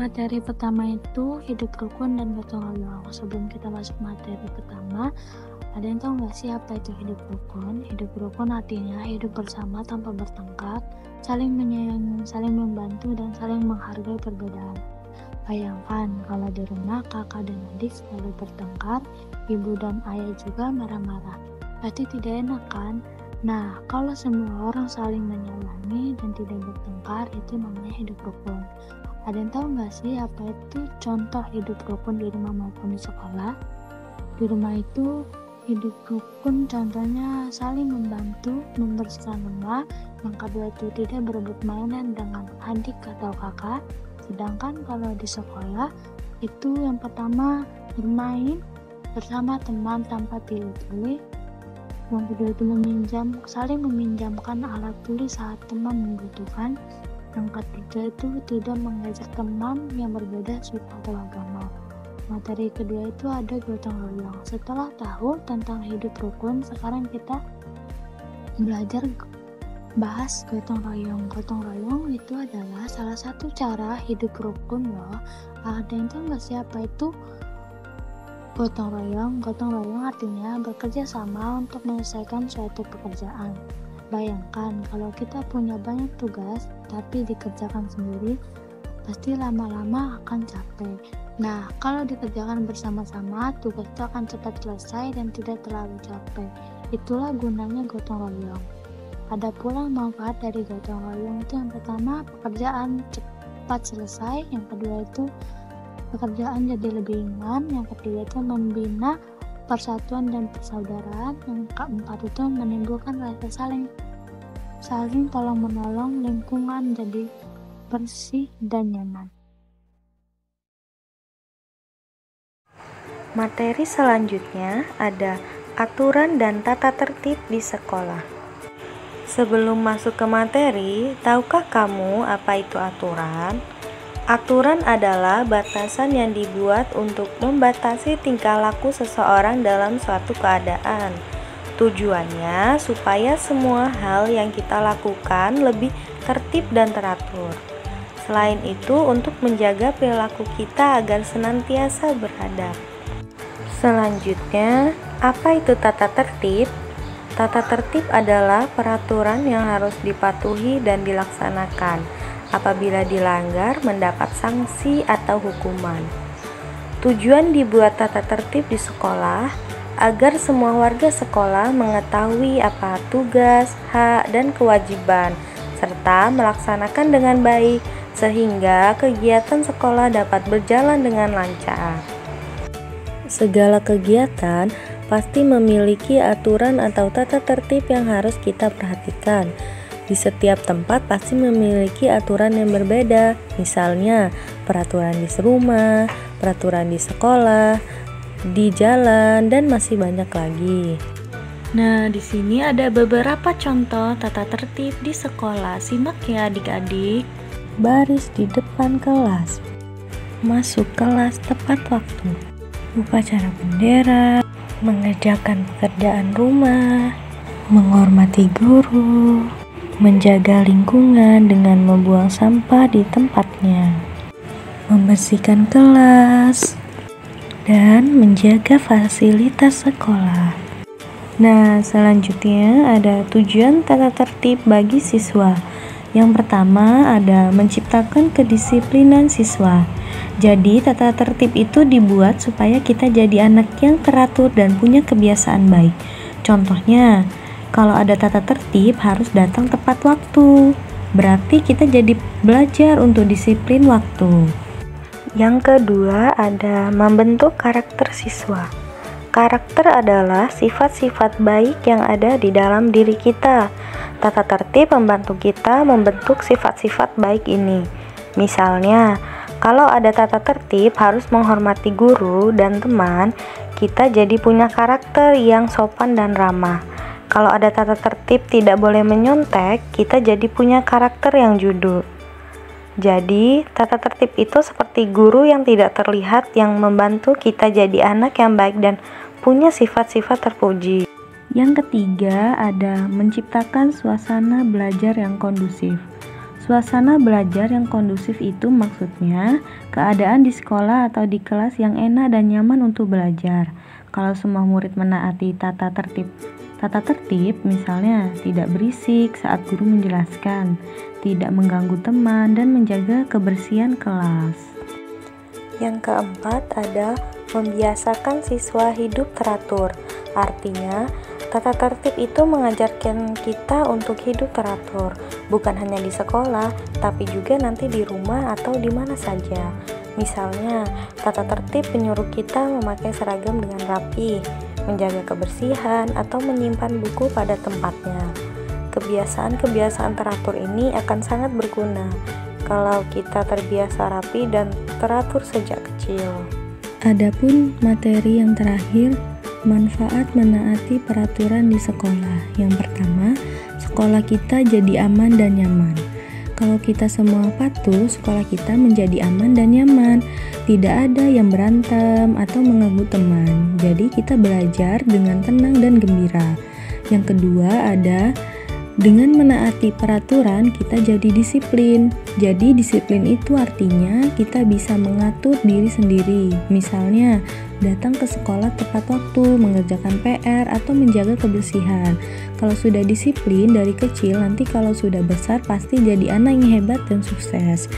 Materi pertama itu hidup rukun dan gotong royong. Sebelum kita masuk materi pertama, ada yang tahu nggak sih apa itu hidup rukun? Hidup rukun artinya hidup bersama tanpa bertengkar, saling menyayangi, saling membantu, dan saling menghargai perbedaan. Bayangkan kalau di rumah kakak dan adik selalu bertengkar, ibu dan ayah juga marah-marah. Pasti tidak enak kan? Nah, kalau semua orang saling menyayangi dan tidak bertengkar, itu namanya hidup rukun. Ada yang tahu nggak sih apa itu contoh hidup rukun di rumah maupun di sekolah? Di rumah itu hidup rukun contohnya saling membantu, membersihkan rumah. Yang kedua itu tidak berebut mainan dengan adik atau kakak. Sedangkan kalau di sekolah itu yang pertama bermain bersama teman tanpa pilih-pilih. Yang kedua itu saling meminjamkan alat tulis saat teman membutuhkan. Yang ketiga itu tidak mengajak teman yang berbeda suku atau agama. Materi kedua itu ada gotong royong. Setelah tahu tentang hidup rukun, sekarang kita belajar bahas gotong royong. Gotong royong itu adalah salah satu cara hidup rukun loh. Ada yang tahu nggak siapa itu gotong royong? Gotong royong artinya bekerja sama untuk menyelesaikan suatu pekerjaan. Bayangkan kalau kita punya banyak tugas tapi dikerjakan sendiri, pasti lama-lama akan capek. Nah, kalau dikerjakan bersama-sama, tugas itu akan cepat selesai dan tidak terlalu capek. Itulah gunanya gotong royong. Ada pula manfaat dari gotong royong itu yang pertama, pekerjaan cepat selesai. Yang kedua itu pekerjaan jadi lebih ringan. Yang ketiga itu membina persatuan dan persaudaraan. Yang keempat itu menimbulkan rasa saling tolong menolong, lingkungan jadi bersih dan nyaman. Materi selanjutnya ada aturan dan tata tertib di sekolah. Sebelum masuk ke materi, tahukah kamu apa itu aturan? Aturan adalah batasan yang dibuat untuk membatasi tingkah laku seseorang dalam suatu keadaan. Tujuannya supaya semua hal yang kita lakukan lebih tertib dan teratur. Selain itu, untuk menjaga perilaku kita agar senantiasa beradab. Selanjutnya, apa itu tata tertib? Tata tertib adalah peraturan yang harus dipatuhi dan dilaksanakan. Apabila dilanggar, mendapat sanksi atau hukuman. Tujuan dibuat tata tertib di sekolah agar semua warga sekolah mengetahui apa tugas, hak, dan kewajiban, serta melaksanakan dengan baik sehingga kegiatan sekolah dapat berjalan dengan lancar. Segala kegiatan pasti memiliki aturan atau tata tertib yang harus kita perhatikan. Di setiap tempat pasti memiliki aturan yang berbeda, misalnya peraturan di rumah, peraturan di sekolah, di jalan, dan masih banyak lagi. Nah, di sini ada beberapa contoh tata tertib di sekolah. Simak ya adik-adik. Baris di depan kelas, masuk kelas tepat waktu, upacara bendera, mengerjakan pekerjaan rumah, menghormati guru, menjaga lingkungan dengan membuang sampah di tempatnya, membersihkan kelas, dan menjaga fasilitas sekolah. Nah, selanjutnya ada tujuan tata tertib bagi siswa. Yang pertama ada menciptakan kedisiplinan siswa. Jadi, tata tertib itu dibuat supaya kita jadi anak yang teratur dan punya kebiasaan baik. Contohnya, kalau ada tata tertib harus datang tepat waktu. Berarti kita jadi belajar untuk disiplin waktu. Yang kedua ada membentuk karakter siswa. Karakter adalah sifat-sifat baik yang ada di dalam diri kita. Tata tertib membantu kita membentuk sifat-sifat baik ini. Misalnya, kalau ada tata tertib harus menghormati guru dan teman, kita jadi punya karakter yang sopan dan ramah. Kalau ada tata tertib tidak boleh menyontek, kita jadi punya karakter yang jujur. Jadi, tata tertib itu seperti guru yang tidak terlihat yang membantu kita jadi anak yang baik dan punya sifat-sifat terpuji. Yang ketiga ada menciptakan suasana belajar yang kondusif. Suasana belajar yang kondusif itu maksudnya keadaan di sekolah atau di kelas yang enak dan nyaman untuk belajar. Kalau semua murid menaati tata tertib misalnya tidak berisik saat guru menjelaskan, tidak mengganggu teman, dan menjaga kebersihan kelas. Yang keempat ada membiasakan siswa hidup teratur. Artinya, tata tertib itu mengajarkan kita untuk hidup teratur, bukan hanya di sekolah, tapi juga nanti di rumah atau di mana saja. Misalnya, tata tertib menyuruh kita memakai seragam dengan rapi, menjaga kebersihan, atau menyimpan buku pada tempatnya. Kebiasaan-kebiasaan teratur ini akan sangat berguna kalau kita terbiasa rapi dan teratur sejak kecil. Adapun materi yang terakhir, manfaat menaati peraturan di sekolah. Yang pertama, sekolah kita jadi aman dan nyaman. Kalau kita semua patuh, sekolah kita menjadi aman dan nyaman. Tidak ada yang berantem atau mengganggu teman. Jadi kita belajar dengan tenang dan gembira. Yang kedua ada dengan menaati peraturan kita jadi disiplin. Jadi disiplin itu artinya kita bisa mengatur diri sendiri. Misalnya datang ke sekolah tepat waktu, mengerjakan PR, atau menjaga kebersihan. Kalau sudah disiplin dari kecil, nanti kalau sudah besar pasti jadi anak yang hebat dan sukses.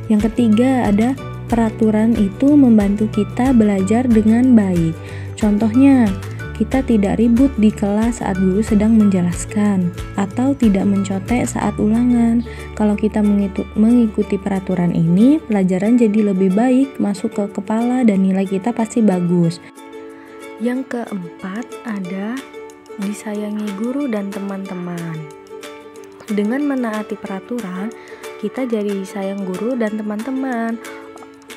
Yang ketiga ada peraturan itu membantu kita belajar dengan baik. Contohnya, kita tidak ribut di kelas saat guru sedang menjelaskan, atau tidak mencontek saat ulangan. Kalau kita mengikuti peraturan ini, pelajaran jadi lebih baik, masuk ke kepala, dan nilai kita pasti bagus. Yang keempat ada disayangi guru dan teman-teman. Dengan menaati peraturan, kita jadi disayang guru dan teman-teman.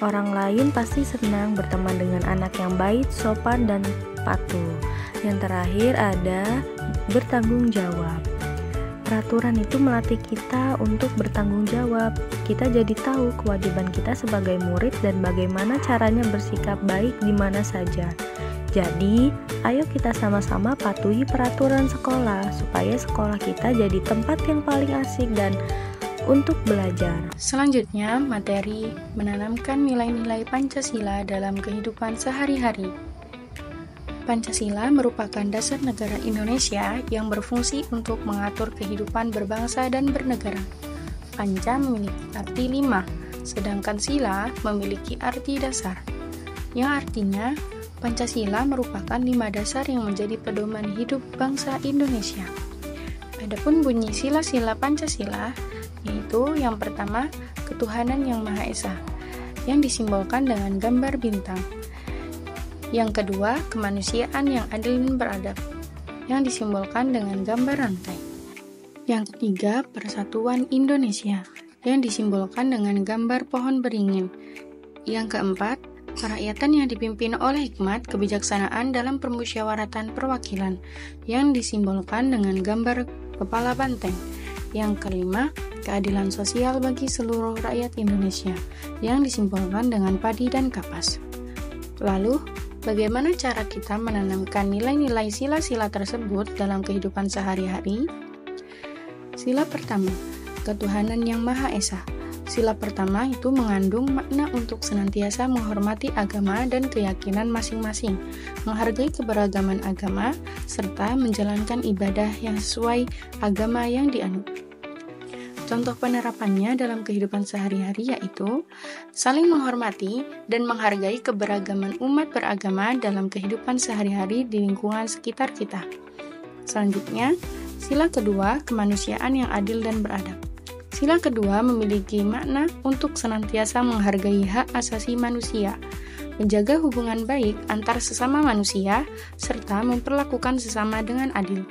Orang lain pasti senang berteman dengan anak yang baik, sopan, dan patuh. Yang terakhir ada bertanggung jawab. Peraturan itu melatih kita untuk bertanggung jawab. Kita jadi tahu kewajiban kita sebagai murid dan bagaimana caranya bersikap baik di mana saja. Jadi, ayo kita sama-sama patuhi peraturan sekolah supaya sekolah kita jadi tempat yang paling asik dan untuk belajar. Selanjutnya, materi menanamkan nilai-nilai Pancasila dalam kehidupan sehari-hari. Pancasila merupakan dasar negara Indonesia yang berfungsi untuk mengatur kehidupan berbangsa dan bernegara. Panca memiliki arti 5, sedangkan sila memiliki arti dasar, yang artinya Pancasila merupakan 5 dasar yang menjadi pedoman hidup bangsa Indonesia. Adapun bunyi sila-sila Pancasila yaitu yang pertama, ketuhanan yang Maha Esa, yang disimbolkan dengan gambar bintang. Yang kedua, kemanusiaan yang adil dan beradab, yang disimbolkan dengan gambar rantai. Yang ketiga, persatuan Indonesia, yang disimbolkan dengan gambar pohon beringin. Yang keempat, kerakyatan yang dipimpin oleh hikmat kebijaksanaan dalam permusyawaratan perwakilan, yang disimbolkan dengan gambar kepala banteng. Yang kelima, keadilan sosial bagi seluruh rakyat Indonesia, yang disimbolkan dengan padi dan kapas. Lalu, bagaimana cara kita menanamkan nilai-nilai sila-sila tersebut dalam kehidupan sehari-hari? Sila pertama, ketuhanan yang Maha Esa. Sila pertama itu mengandung makna untuk senantiasa menghormati agama dan keyakinan masing-masing, menghargai keberagaman agama, serta menjalankan ibadah yang sesuai agama yang dianut. Contoh penerapannya dalam kehidupan sehari-hari yaitu saling menghormati dan menghargai keberagaman umat beragama dalam kehidupan sehari-hari di lingkungan sekitar kita. Selanjutnya, sila kedua, kemanusiaan yang adil dan beradab. Sila kedua memiliki makna untuk senantiasa menghargai hak asasi manusia, menjaga hubungan baik antar sesama manusia, serta memperlakukan sesama dengan adil.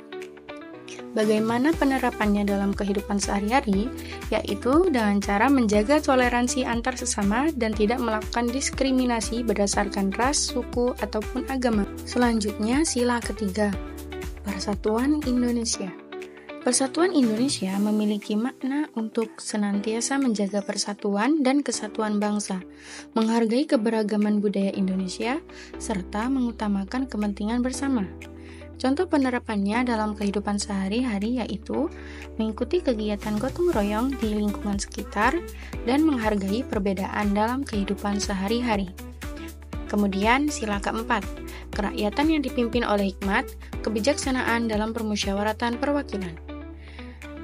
Bagaimana penerapannya dalam kehidupan sehari-hari, yaitu dengan cara menjaga toleransi antar sesama dan tidak melakukan diskriminasi berdasarkan ras, suku, ataupun agama. Selanjutnya, sila ketiga, persatuan Indonesia. Persatuan Indonesia memiliki makna untuk senantiasa menjaga persatuan dan kesatuan bangsa, menghargai keberagaman budaya Indonesia, serta mengutamakan kepentingan bersama. Contoh penerapannya dalam kehidupan sehari-hari yaitu mengikuti kegiatan gotong royong di lingkungan sekitar dan menghargai perbedaan dalam kehidupan sehari-hari. Kemudian sila keempat, kerakyatan yang dipimpin oleh hikmat, kebijaksanaan dalam permusyawaratan perwakilan.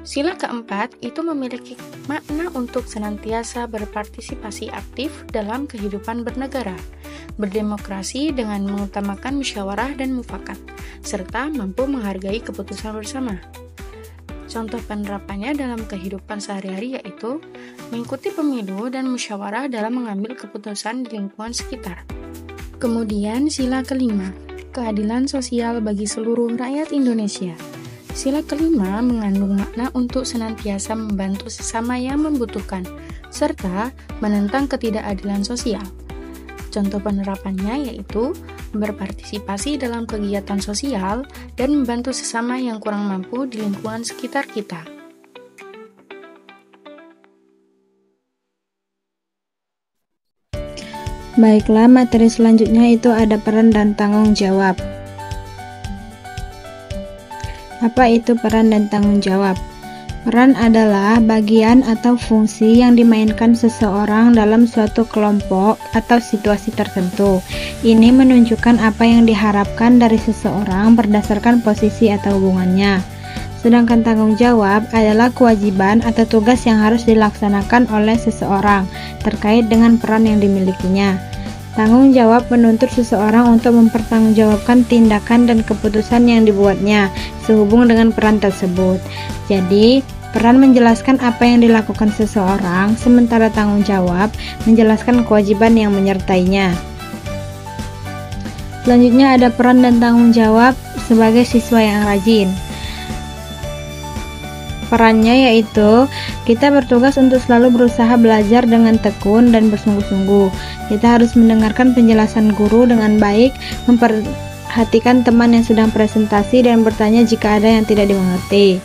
Sila keempat itu memiliki makna untuk senantiasa berpartisipasi aktif dalam kehidupan bernegara, berdemokrasi dengan mengutamakan musyawarah dan mufakat, serta mampu menghargai keputusan bersama. Contoh penerapannya dalam kehidupan sehari-hari yaitu mengikuti pemilu dan musyawarah dalam mengambil keputusan di lingkungan sekitar. Kemudian sila kelima, keadilan sosial bagi seluruh rakyat Indonesia. Sila kelima mengandung makna untuk senantiasa membantu sesama yang membutuhkan, serta menentang ketidakadilan sosial. Contoh penerapannya yaitu berpartisipasi dalam kegiatan sosial dan membantu sesama yang kurang mampu di lingkungan sekitar kita. Baiklah, materi selanjutnya itu ada peran dan tanggung jawab. Apa itu peran dan tanggung jawab? Peran adalah bagian atau fungsi yang dimainkan seseorang dalam suatu kelompok atau situasi tertentu. Ini menunjukkan apa yang diharapkan dari seseorang berdasarkan posisi atau hubungannya. Sedangkan tanggung jawab adalah kewajiban atau tugas yang harus dilaksanakan oleh seseorang terkait dengan peran yang dimilikinya. Tanggung jawab menuntut seseorang untuk mempertanggungjawabkan tindakan dan keputusan yang dibuatnya sehubung dengan peran tersebut. Jadi, peran menjelaskan apa yang dilakukan seseorang, sementara tanggung jawab menjelaskan kewajiban yang menyertainya. Selanjutnya ada peran dan tanggung jawab sebagai siswa yang rajin. Perannya yaitu kita bertugas untuk selalu berusaha belajar dengan tekun dan bersungguh-sungguh. Kita harus mendengarkan penjelasan guru dengan baik, memperhatikan teman yang sedang presentasi dan bertanya jika ada yang tidak dimengerti.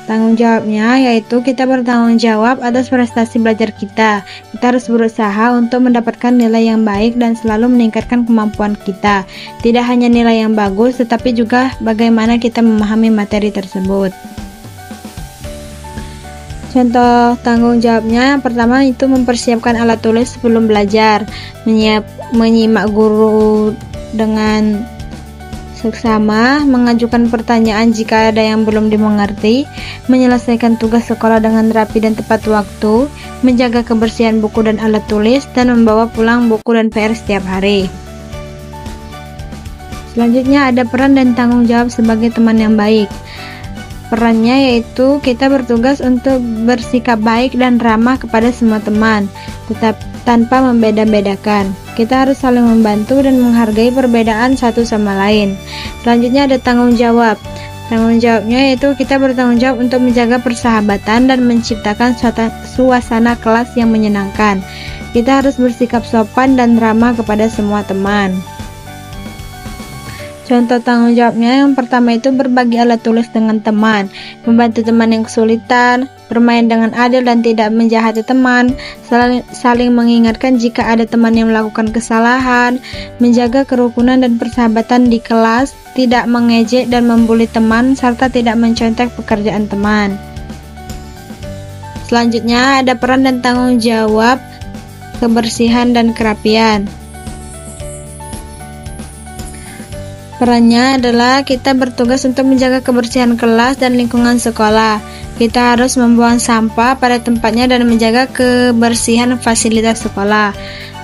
Tanggung jawabnya yaitu kita bertanggung jawab atas prestasi belajar kita. Kita harus berusaha untuk mendapatkan nilai yang baik dan selalu meningkatkan kemampuan kita. Tidak hanya nilai yang bagus, tetapi juga bagaimana kita memahami materi tersebut. Contoh tanggung jawabnya yang pertama itu mempersiapkan alat tulis sebelum belajar, menyimak guru dengan seksama, mengajukan pertanyaan jika ada yang belum dimengerti, menyelesaikan tugas sekolah dengan rapi dan tepat waktu, menjaga kebersihan buku dan alat tulis, dan membawa pulang buku dan PR setiap hari. Selanjutnya ada peran dan tanggung jawab sebagai teman yang baik. Perannya yaitu kita bertugas untuk bersikap baik dan ramah kepada semua teman, tetap tanpa membeda-bedakan. Kita harus saling membantu dan menghargai perbedaan satu sama lain. Selanjutnya ada tanggung jawab. Tanggung jawabnya yaitu kita bertanggung jawab untuk menjaga persahabatan dan menciptakan suasana kelas yang menyenangkan. Kita harus bersikap sopan dan ramah kepada semua teman. Contoh tanggung jawabnya yang pertama itu berbagi alat tulis dengan teman, membantu teman yang kesulitan, bermain dengan adil dan tidak menjahati teman, saling mengingatkan jika ada teman yang melakukan kesalahan, menjaga kerukunan dan persahabatan di kelas, tidak mengejek dan membuli teman, serta tidak mencontek pekerjaan teman. Selanjutnya ada peran dan tanggung jawab kebersihan dan kerapian. Perannya adalah kita bertugas untuk menjaga kebersihan kelas dan lingkungan sekolah. Kita harus membuang sampah pada tempatnya dan menjaga kebersihan fasilitas sekolah.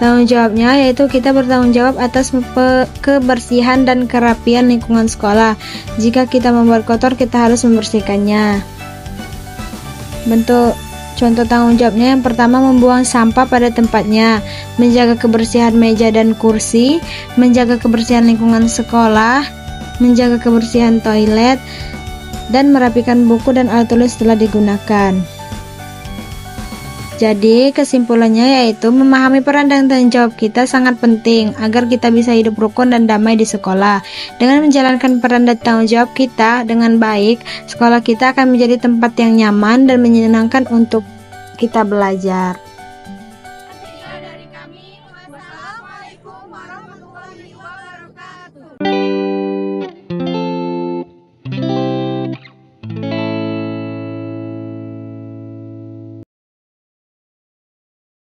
Tanggung jawabnya yaitu kita bertanggung jawab atas kebersihan dan kerapian lingkungan sekolah. Jika kita membuat kotor, kita harus membersihkannya. Contoh tanggung jawabnya yang pertama membuang sampah pada tempatnya, menjaga kebersihan meja dan kursi, menjaga kebersihan lingkungan sekolah, menjaga kebersihan toilet, dan merapikan buku dan alat tulis setelah digunakan. Jadi kesimpulannya yaitu memahami peran dan tanggung jawab kita sangat penting agar kita bisa hidup rukun dan damai di sekolah. Dengan menjalankan peran dan tanggung jawab kita dengan baik, sekolah kita akan menjadi tempat yang nyaman dan menyenangkan untuk kita belajar. Sekian dari kami. Wassalamualaikum warahmatullahi wabarakatuh.